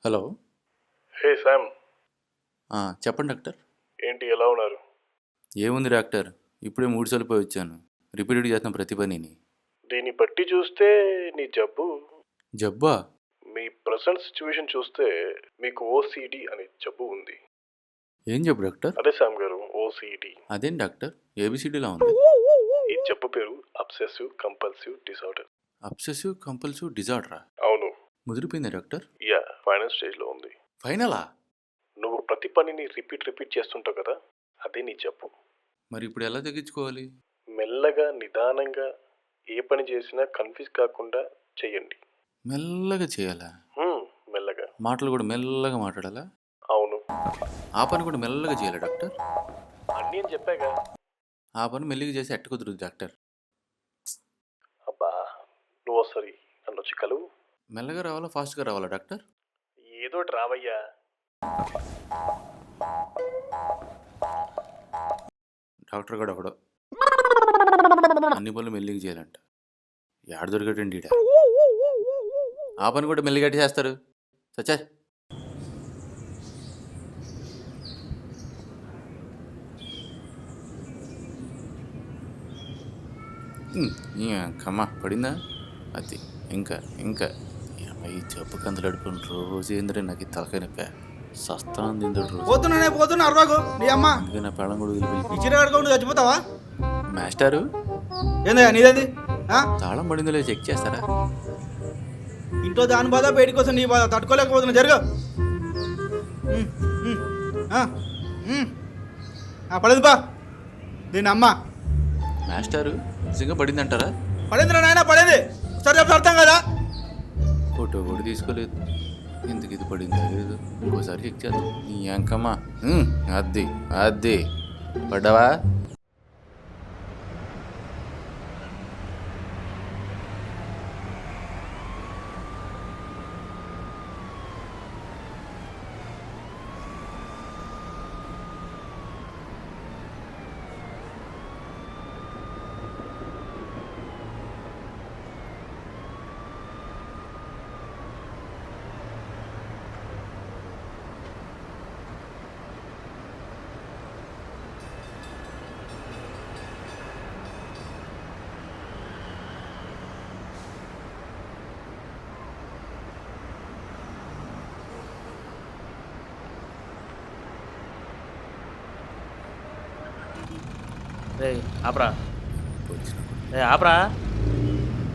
Hello. హే Sam, చెప్పండి doctor. ఏంటి ఎలా ఉన్నారు? ఏముంది డాక్టర్, ఇప్పుడే 3 సార్లు పోయి వచ్చాను. రిపీటెడ్ చేస్తాను ప్రతి పనిని. దీన్ని బట్టి చూస్తే నీ జబ్బు, జబ్బా? మీ ప్రజెంట్ సిచ్యువేషన్ చూస్తే మీకు ఓసిడి అనే జబ్బు ఉంది. ఏం జబ్బు డాక్టర్? అదే శామ్ గారు, ఓసిడి. అదేం డాక్టర్, ఏబిసిడీలా ఉంది. ఈ జబ్బు పేరు obsessive compulsive disorder. Obsessive compulsive డిజార్డరా? అవును. ముదిరిపోయిందా డాక్టర్? యా, ఫైనల్ స్టేజ్లో ఉంది. ఫైనలా? నువ్వు ప్రతి పనిని రిపీట్ చేస్తుంటావు కదా, అదే నీ జబ్బు. మరి ఇప్పుడు ఎలా తగ్గించుకోవాలి? మెల్లగా నిదానంగా ఏ పని చేసినా కన్ఫ్యూజ్ కాకుండా చెయ్యండి. మెల్లగా చేయాలా? మెల్లగా. మాటలు కూడా మెల్లగా మాట్లాడాలా? అవును. ఆ పని కూడా మెల్లగా చేయాలా డాక్టర్? అన్నీ అని చెప్పాగా. ఆ పని మెల్లిగా చేసి ఎట్ట కుదురుద్ది డాక్టర్? అబ్బా, నువ్వు ఒకసారి నన్ను వచ్చి కలువు. మెల్లగా రావాలా ఫాస్ట్గా రావాలా డాక్టర్? ఏదోటి రావయ్యా. డాక్టర్ కూడా ఒకడు అన్ని పనులు మెల్లిగా చేయాలంట. యాడ దొరికటండి ఈడ? ఆ పని కూడా మెల్లిగా చేస్తారు. సచ్చా కమ్మా పడిందా? అది ఇంకా ఇంకా ఈ జబ్బు కందులు అడుపుని రోజు ఏంద్రే నాకు తలకాయ నొప్పా. సస్తానం తిందుడు రోజు. పోతున్నా అరవాకు నీ అమ్మ. అందుకే నా పెళ్ళం కూడా వదిలిపెళ్ళి. ఇచ్చిన కడుకోండి చచ్చిపోతావా? మాస్టారు ఏందయ్యా నీదేంది? తాళం పడిందో లేదో చెక్ చేస్తారా? ఇంట్లో దాని బాధ బయటికి వస్తే నీ బాధ తట్టుకోలేకపోతున్నా. జరుగు. పడేది బా దీని అమ్మ. మాస్టారు నిజంగా పడిందంటారా? పడేందిరా నాయన, పడేది. సరే చెప్పి అర్థం కదా. ఫోటో కూడా తీసుకోలేదు. ఎందుకు ఇది పడిందా లేదు ఇంకోసారి చెక్ చేద్దాం. నీ అంకమ్మా. అద్ది అద్ది పడ్డావా? రే ఆపరా, రే ఆపరా,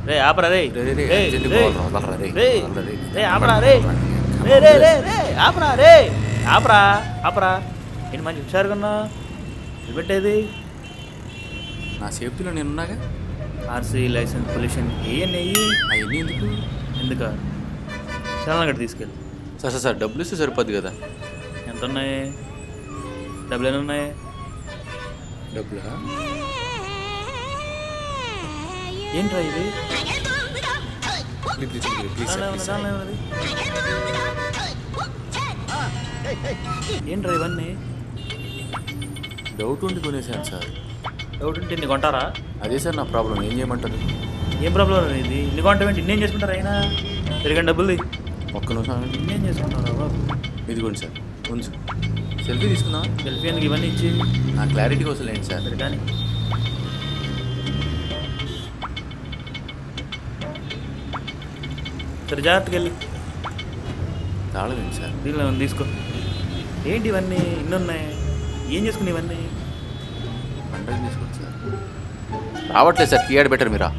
రే ఆపరా, రే రే ఆపరా, రే రే రే రే రే ఆపరా, రే ఆపరా ఆపరా. ఏంటి మంచి హుషారుగా ఉన్నా? పెట్టేది నా సేఫ్టీలో నేను ఉన్నాగా. ఆర్సీ లైసెన్స్ పొల్యూషన్ అవన్నీ ఎందుకు? ఎందుక చాలా అక్కడ తీసుకెళ్ళి. సార్ సార్ డబ్బులు ఇస్తే సరిపోద్ది కదా. ఎంత ఉన్నాయి? డబ్బులు ఎన్ని ఉన్నాయి? డబ్బులా? ఏంట్రా ఇది? ఏంట్రా ఇవన్నీ? డౌట్ ఉండి కొనేసాను సార్. డౌట్ ఉంటే ఇన్ని కొంటారా? అదే సార్ నా ప్రాబ్లం. ఏం చేయమంటారు? ఏం ప్రాబ్లం ఇది? ఇన్ని కొంటామేంటి? ఇన్నేం చేసుకుంటారా అయినా? తిరిగిన డబ్బులు ఒక్క నిమిషం. ఇన్నేం చేసుకుంటారా బాబు? ఇదిగోండి సార్, కొంచెం సెల్ఫీ తీసుకుందాం. సెల్ఫీ ఎందుకు ఇవన్నీ ఇచ్చి? నా క్లారిటీ కోసం ఏంటి సార్? సరే కానీ సరే జాగ్రత్తగా వెళ్ళి తాళం ఏంటి సార్? దీనిలో ఉంది, తీసుకో. ఏంటి ఇవన్నీ ఇన్ని ఉన్నాయి? ఏం చేసుకుని ఇవన్నీ? పండగ తీసుకోండి సార్. రావట్లేదు సార్, కీయాడ్ బెటర్ మీరా.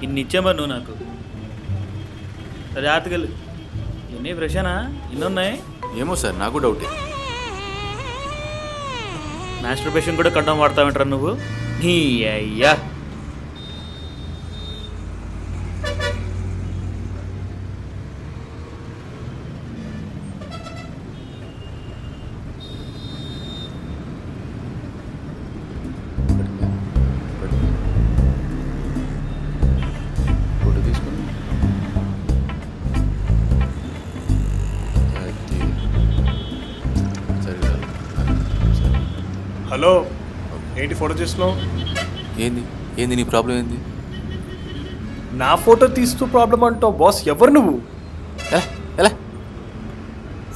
ఇన్ని ఇచ్చామా నువ్వు నాకు? సరే జాగ్రత్తగా వెళ్ళి. ఇవన్నీ ఫ్రెషేనా? ఇన్ని ఉన్నాయి? ఏమో సార్, నాకు డౌటే. మాస్టర్బేషన్ కూడా కడ్డం వాడతావంటారా నువ్వు? నీ అయ్యా. ఫోటో తీసుకుని హలో, ఏంటి ఫోటో చేస్తున్నావు? ఏంది ఏంది నీ ప్రాబ్లం ఏంది? నా ఫోటో తీస్తూ ప్రాబ్లం అంటావు బాస్? ఎవరు నువ్వు? ఎలా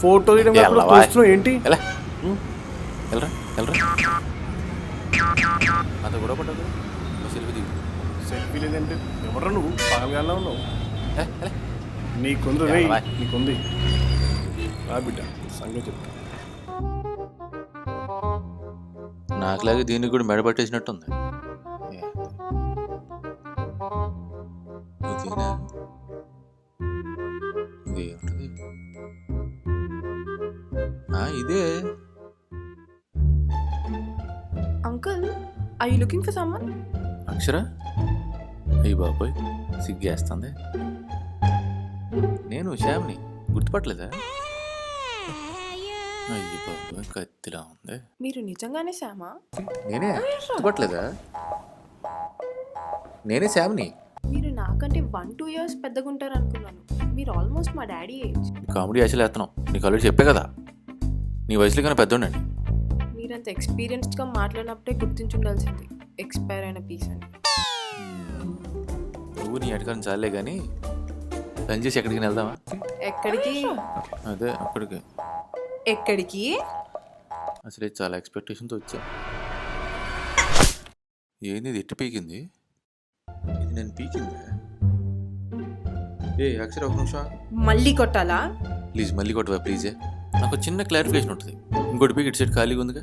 ఫోటో ఎల్లవా? ఏంటి ఎలా వెళ్ళరా వెళ్ళరా అంత కూడా పట్టదు సెల్ఫీ దిగు సెల్ఫీ లేదంటే ఎవరు నువ్వు పగలగానే ఉన్నావు ఏ, ఎలా? నీకుంది రే నీకుంది రా బిడ్డ సంగతి చెప్తా నాకులాగే దీనికి కూడా మెడ పట్టేసినట్టుంది ఇదేనా? ఇదేంటిది? ఇదే Uncle, are you looking for someone? అక్షర అయ్యి బాబోయ్ సిగ్గేస్తుంది నేను శ్యామ్ని గుర్తుపట్టలేదా అయ్యి బాబోయ్ కత్తిలా ఉంది మీరు నిజంగానే శ్యామా? నేనే గుర్తుపట్టలేదా నేనే శ్యామ్ని మీరు నాకంటే 1-2 years పెద్దగా ఉంటారు అనుకున్నాను. మీరు ఆల్మోస్ట్ మా డాడీ ఏజ్. కామెడీ అసలు వేస్తున్నావు నీకు ఆల్రెడీ చెప్పే కదా నీ వయసులో కన్నా పెద్దోండండి మీరంత ఎక్స్పీరియన్స్డ్గా మాట్లాడినప్పుడే గుర్తించుండాల్సింది ఎక్స్పైర్ అయిన పీస్ అని. నువ్వు నీ అడగాలని చాలే కానీ లంచ్ చేసి ఎక్కడికి వెళ్దామా ఎక్కడికి? అదే అక్కడికి ఎక్కడికి? అసలే చాలా ఎక్స్పెక్టేషన్తో వచ్చా ఏంది ఇది ఎట్టి పీకింది ఇది నేను పీకిందా ఏ అక్షర ఒక నిమిషం మళ్ళీ కొట్టాలా? ప్లీజ్ మళ్ళీ కొట్టవా ప్లీజే నాకు చిన్న క్లారిఫికేషన్ ఉంటుంది ఇంకోటి పీకి ఇటు సైడ్ ఖాళీగా ఉందిగా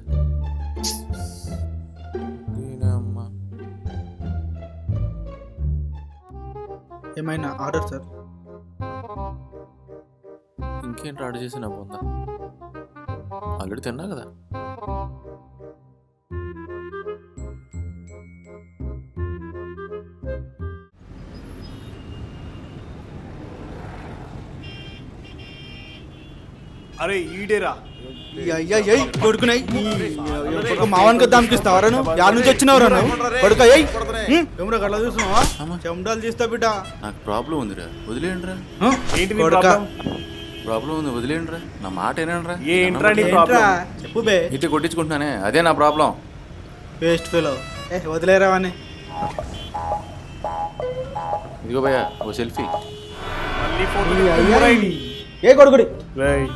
దీనమ్మా. ఏమైనా ఆర్డర్ సార్? ఇంకేంటి ఆర్డర్ చేసి నా పొందా ఆల్రెడీ తిన్నా కదా అరే ఈడేరా కొడుకున్నాయి మావానికి దానికిస్తావరా నువ్వు? యాడ్ నుంచి వచ్చినవరా నువ్వు? కొడుక ఏమరా గట్లా చూస్తున్నావా? చెమటాలు తీస్తా బిడ్డ. నాకు ప్రాబ్లం ఉందిరా వదిలేయండి రా ఏంటి నీ కొడుకా. ప్రాబ్లం? ప్రాబ్లం ఉంది వదిలేయండి రా నా మాట ఏనండి ఏంట్రా నీ రా ప్రాబ్లం? చెప్పు బే. ఇటు కొట్టించుకుంటున్నానే అదే నా ప్రాబ్లం వేస్ట్ ఫెలో. వదిలేరా అని. ఇదిగో భయ్యా ఓ సెల్ఫీ మళ్ళీ ఫోటో ఏ కొడుకుడి రేయ్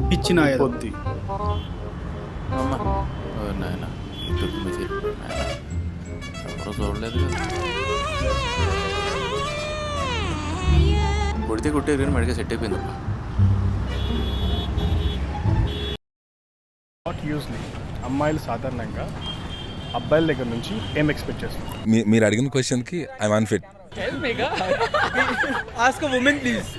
పిచ్చిన పొద్ది అమ్మా ఓ నాయన ఇటు మెసేజ్ ఎవరో చూడలేదు కదా కొడితే కొట్టే కానీ మడిగా సెట్ అయిపోయింది నాట్ యూజ్లీ అమ్మాయిలు సాధారణంగా అబ్బాయిల దగ్గర నుంచి ఏం ఎక్స్పెక్ట్ చేస్తారు? మీరు అడిగిన క్వశ్చన్కి I'm unfit. Ask women please.